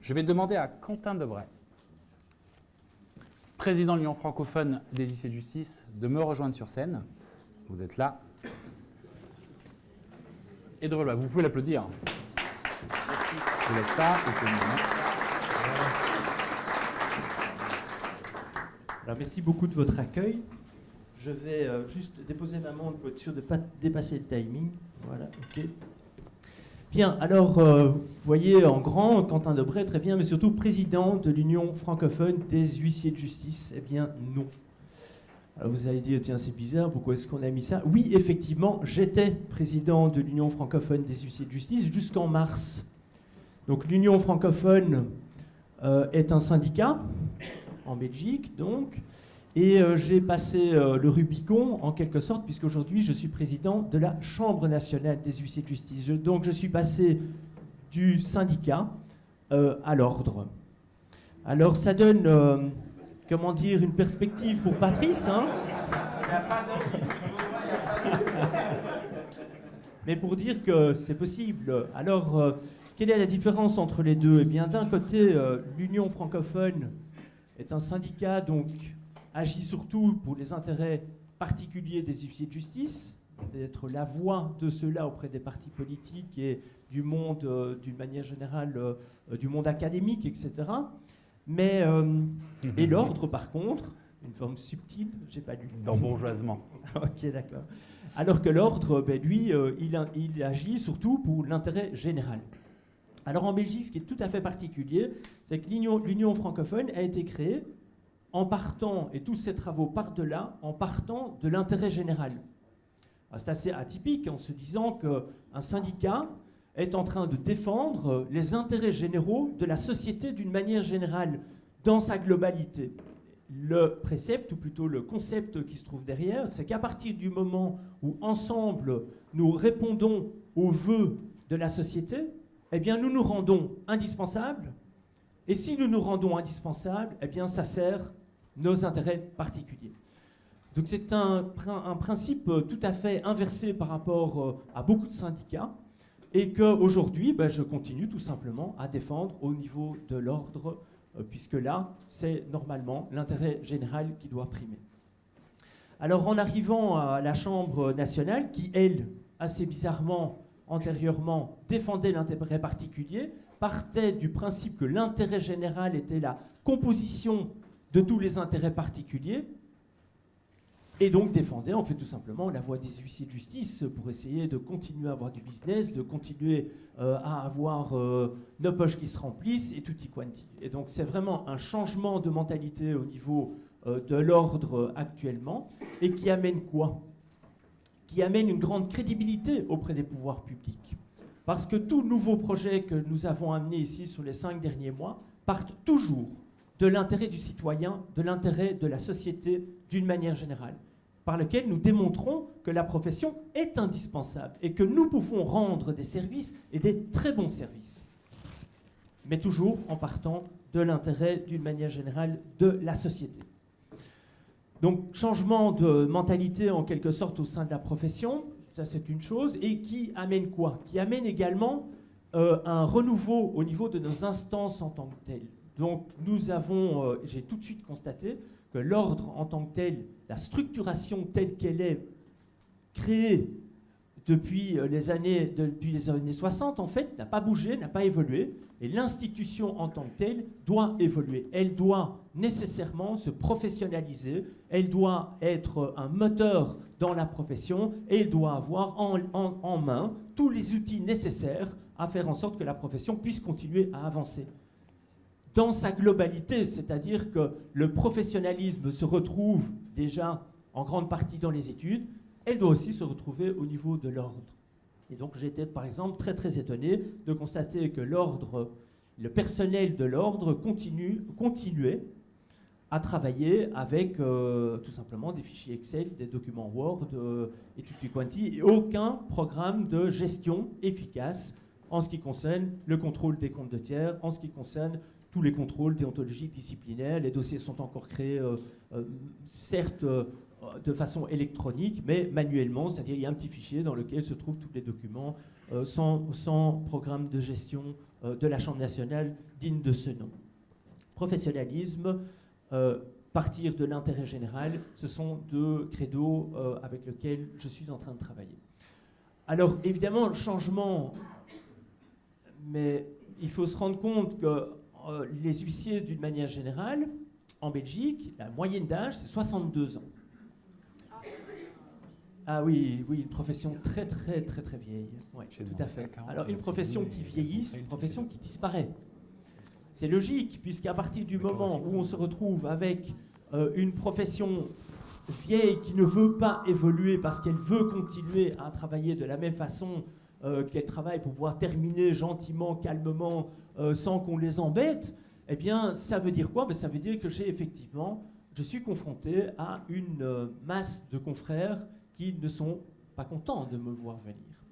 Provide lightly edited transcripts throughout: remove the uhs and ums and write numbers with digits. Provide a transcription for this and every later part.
Je vais demander à Quentin Debray, président de l'Union francophone des huissiers de justice, de me rejoindre sur scène. Vous êtes là. Et de relever. Vous pouvez l'applaudir. Je vous laisse ça. Alors, merci beaucoup de votre accueil. Je vais juste déposer ma main pour être sûr de ne pas dépasser le timing. Voilà, ok. Bien, alors, vous voyez en grand, Quentin Debray, très bien, mais surtout président de l'Union francophone des huissiers de justice. Eh bien, non. Alors, vous allez dire, tiens, c'est bizarre, pourquoi est-ce qu'on a mis ça? Oui, effectivement, j'étais président de l'Union francophone des huissiers de justice jusqu'en mars. Donc, l'Union francophone est un syndicat en Belgique, donc, et j'ai passé le Rubicon, en quelque sorte, puisqu'aujourd'hui, je suis président de la Chambre nationale des huissiers de justice. Donc, je suis passé du syndicat à l'ordre. Alors, ça donne, comment dire, une perspective pour Patrice, hein. Mais pour dire que c'est possible. Alors, quelle est la différence entre les deux? Eh bien, d'un côté, l'Union francophone est un syndicat, donc, agit surtout pour les intérêts particuliers des huissiers de justice, d'être la voix de ceux-là auprès des partis politiques et du monde, d'une manière générale, du monde académique, etc. Mais, et l'ordre, par contre, une forme subtile, j'ai pas lu. D'embourgeoisement. Ok, d'accord. Alors que l'ordre, ben, lui, il agit surtout pour l'intérêt général. Alors en Belgique, ce qui est tout à fait particulier, c'est que l'Union francophone a été créée en partant, et tous ces travaux partent de là, en partant de l'intérêt général. C'est assez atypique en se disant qu'un syndicat est en train de défendre les intérêts généraux de la société d'une manière générale, dans sa globalité. Le précepte, ou plutôt le concept qui se trouve derrière, c'est qu'à partir du moment où ensemble nous répondons aux vœux de la société, eh bien nous nous rendons indispensables, et si nous nous rendons indispensables, eh bien ça sert nos intérêts particuliers. Donc c'est un principe tout à fait inversé par rapport à beaucoup de syndicats, et qu'aujourd'hui, ben, je continue tout simplement à défendre au niveau de l'ordre, puisque là, c'est normalement l'intérêt général qui doit primer. Alors en arrivant à la Chambre nationale, qui elle, assez bizarrement, antérieurement, défendait l'intérêt particulier, partait du principe que l'intérêt général était la composition de tous les intérêts particuliers, et donc défendait en fait tout simplement la voie des huissiers de justice pour essayer de continuer à avoir du business, de continuer à avoir nos poches qui se remplissent et tutti quanti. Et donc c'est vraiment un changement de mentalité au niveau de l'ordre actuellement, et qui amène quoi? Qui amène une grande crédibilité auprès des pouvoirs publics. Parce que tout nouveau projet que nous avons amené ici sur les 5 derniers mois partent toujours de l'intérêt du citoyen, de l'intérêt de la société d'une manière générale, par lequel nous démontrons que la profession est indispensable et que nous pouvons rendre des services, et des très bons services, mais toujours en partant de l'intérêt d'une manière générale de la société. Donc changement de mentalité en quelque sorte au sein de la profession, ça c'est une chose, et qui amène quoi? Qui amène également un renouveau au niveau de nos instances en tant que telles. Donc nous avons, j'ai tout de suite constaté que l'ordre en tant que tel, la structuration telle qu'elle est créée depuis les années 60, en fait, n'a pas bougé, n'a pas évolué. Et l'institution en tant que telle doit évoluer. Elle doit nécessairement se professionnaliser, elle doit être un moteur dans la profession, et elle doit avoir en main tous les outils nécessaires à faire en sorte que la profession puisse continuer à avancer dans sa globalité, c'est-à-dire que le professionnalisme se retrouve déjà en grande partie dans les études, elle doit aussi se retrouver au niveau de l'ordre. Et donc j'étais par exemple très très étonné de constater que l'ordre, le personnel de l'ordre continuait à travailler avec tout simplement des fichiers Excel, des documents Word et tutti quanti, et aucun programme de gestion efficace en ce qui concerne le contrôle des comptes de tiers, en ce qui concerne tous les contrôles déontologiques disciplinaires. Les dossiers sont encore créés, certes de façon électronique, mais manuellement, c'est-à-dire il y a un petit fichier dans lequel se trouvent tous les documents sans programme de gestion de la Chambre nationale digne de ce nom. Professionnalisme, partir de l'intérêt général, ce sont deux credos avec lesquels je suis en train de travailler. Alors évidemment, le changement, mais il faut se rendre compte que les huissiers, d'une manière générale, en Belgique, la moyenne d'âge, c'est 62 ans. Ah oui, oui, une profession très vieille. Oui, tout à fait. Alors une profession qui vieillit, c'est une profession qui disparaît. C'est logique, puisqu'à partir du moment où on se retrouve avec une profession vieille qui ne veut pas évoluer parce qu'elle veut continuer à travailler de la même façon qu'elle travaille pour pouvoir terminer gentiment, calmement, sans qu'on les embête, eh bien, ça veut dire quoi? Ça veut dire que je suis confronté à une masse de confrères qui ne sont pas contents de me voir venir.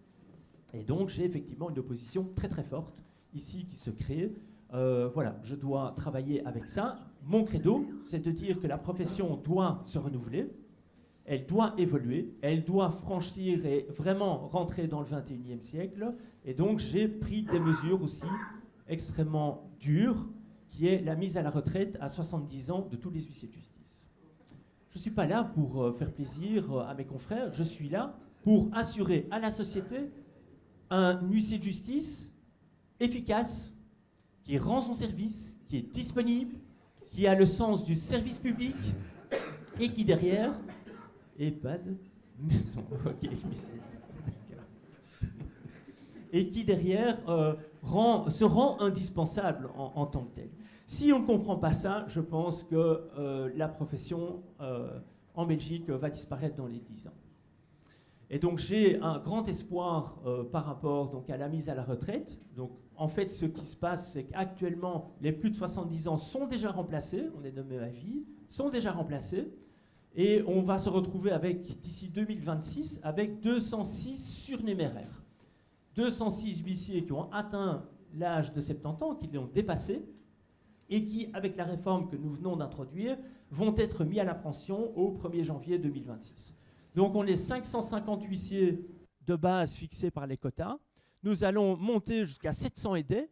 Et donc, j'ai effectivement une opposition très forte ici qui se crée. Voilà, je dois travailler avec ça. Mon credo, c'est de dire que la profession doit se renouveler, elle doit évoluer, elle doit franchir et vraiment rentrer dans le 21e siècle. Et donc, j'ai pris des mesures aussi extrêmement dures, qui est la mise à la retraite à 70 ans de tous les huissiers de justice. Je ne suis pas là pour faire plaisir à mes confrères, je suis là pour assurer à la société un huissier de justice efficace, qui rend son service, qui est disponible, qui a le sens du service public et qui derrière... EHPAD, maison, ok, et qui derrière se rend indispensable en tant que tel. Si on ne comprend pas ça, je pense que la profession en Belgique va disparaître dans les 10 ans. Et donc j'ai un grand espoir par rapport donc, à la mise à la retraite. Donc en fait, ce qui se passe, c'est qu'actuellement, les plus de 70 ans sont déjà remplacés, on est nommé à vie, sont déjà remplacés. Et on va se retrouver avec, d'ici 2026, avec 206 surnuméraires. 206 huissiers qui ont atteint l'âge de 70 ans, qui l'ont dépassé, et qui, avec la réforme que nous venons d'introduire, vont être mis à la pension au 1er janvier 2026. Donc on est 550 huissiers de base fixés par les quotas. Nous allons monter jusqu'à 700 aidés.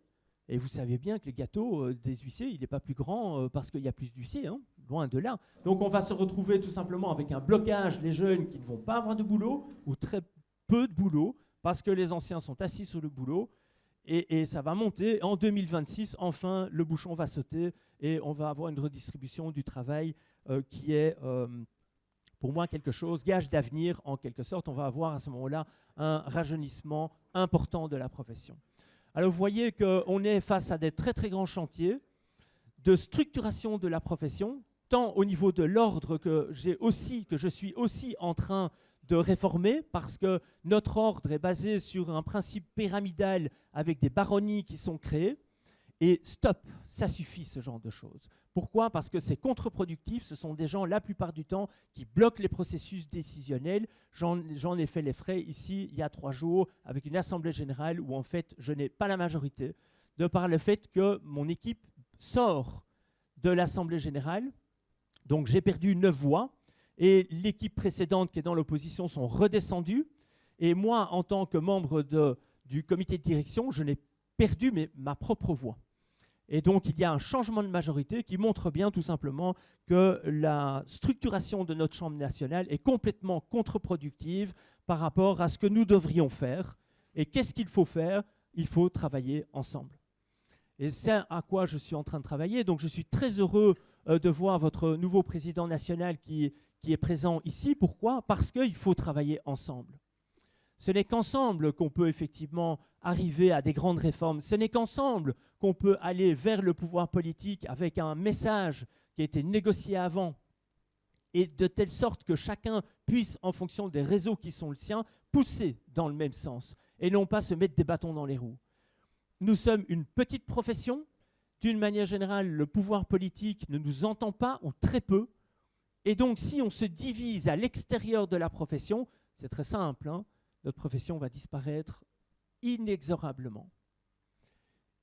Et vous savez bien que le gâteau des huissiers, il n'est pas plus grand parce qu'il y a plus d'huissiers, hein, loin de là. Donc on va se retrouver tout simplement avec un blocage, les jeunes qui ne vont pas avoir de boulot, ou très peu de boulot, parce que les anciens sont assis sur le boulot, et ça va monter. En 2026, enfin, le bouchon va sauter, et on va avoir une redistribution du travail qui est, pour moi, quelque chose, gage d'avenir en quelque sorte. On va avoir à ce moment-là un rajeunissement important de la profession. Alors vous voyez qu'on est face à des très grands chantiers de structuration de la profession, tant au niveau de l'ordre que je suis aussi en train de réformer, parce que notre ordre est basé sur un principe pyramidal avec des baronnies qui sont créées. Et stop, ça suffit ce genre de choses. Pourquoi? Parce que c'est contre-productif, ce sont des gens la plupart du temps qui bloquent les processus décisionnels. J'en ai fait les frais ici il y a 3 jours avec une assemblée générale où en fait je n'ai pas la majorité, de par le fait que mon équipe sort de l'assemblée générale, donc j'ai perdu 9 voix et l'équipe précédente qui est dans l'opposition sont redescendues et moi en tant que membre du comité de direction, je n'ai perdu ma propre voix. Et donc, il y a un changement de majorité qui montre bien tout simplement que la structuration de notre Chambre nationale est complètement contre-productive par rapport à ce que nous devrions faire. Et qu'est-ce qu'il faut faire? Il faut travailler ensemble. Et c'est à quoi je suis en train de travailler. Donc, je suis très heureux de voir votre nouveau président national qui est présent ici. Pourquoi? Parce qu'il faut travailler ensemble. Ce n'est qu'ensemble qu'on peut effectivement arriver à des grandes réformes. Ce n'est qu'ensemble qu'on peut aller vers le pouvoir politique avec un message qui a été négocié avant et de telle sorte que chacun puisse, en fonction des réseaux qui sont le sien, pousser dans le même sens et non pas se mettre des bâtons dans les roues. Nous sommes une petite profession. D'une manière générale, le pouvoir politique ne nous entend pas ou très peu. Et donc, si on se divise à l'extérieur de la profession, c'est très simple, hein, notre profession va disparaître inexorablement.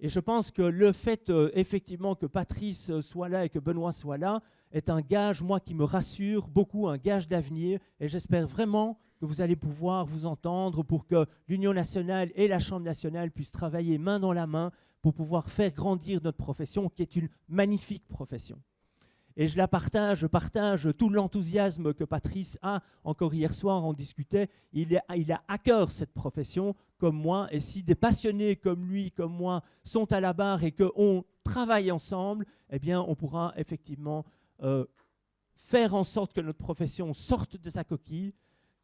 Et je pense que le fait effectivement que Patrice soit là et que Benoît soit là est un gage, moi, qui me rassure beaucoup, un gage d'avenir. Et j'espère vraiment que vous allez pouvoir vous entendre pour que l'Union nationale et la Chambre nationale puissent travailler main dans la main pour pouvoir faire grandir notre profession, qui est une magnifique profession. Et je partage tout l'enthousiasme que Patrice a. Encore hier soir, on discutait. Il a à cœur cette profession, comme moi. Et si des passionnés comme lui, comme moi, sont à la barre et qu'on travaille ensemble, eh bien, on pourra effectivement faire en sorte que notre profession sorte de sa coquille,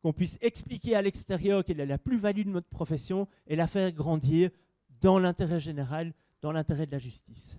qu'on puisse expliquer à l'extérieur quelle est la plus-value de notre profession et la faire grandir dans l'intérêt général, dans l'intérêt de la justice.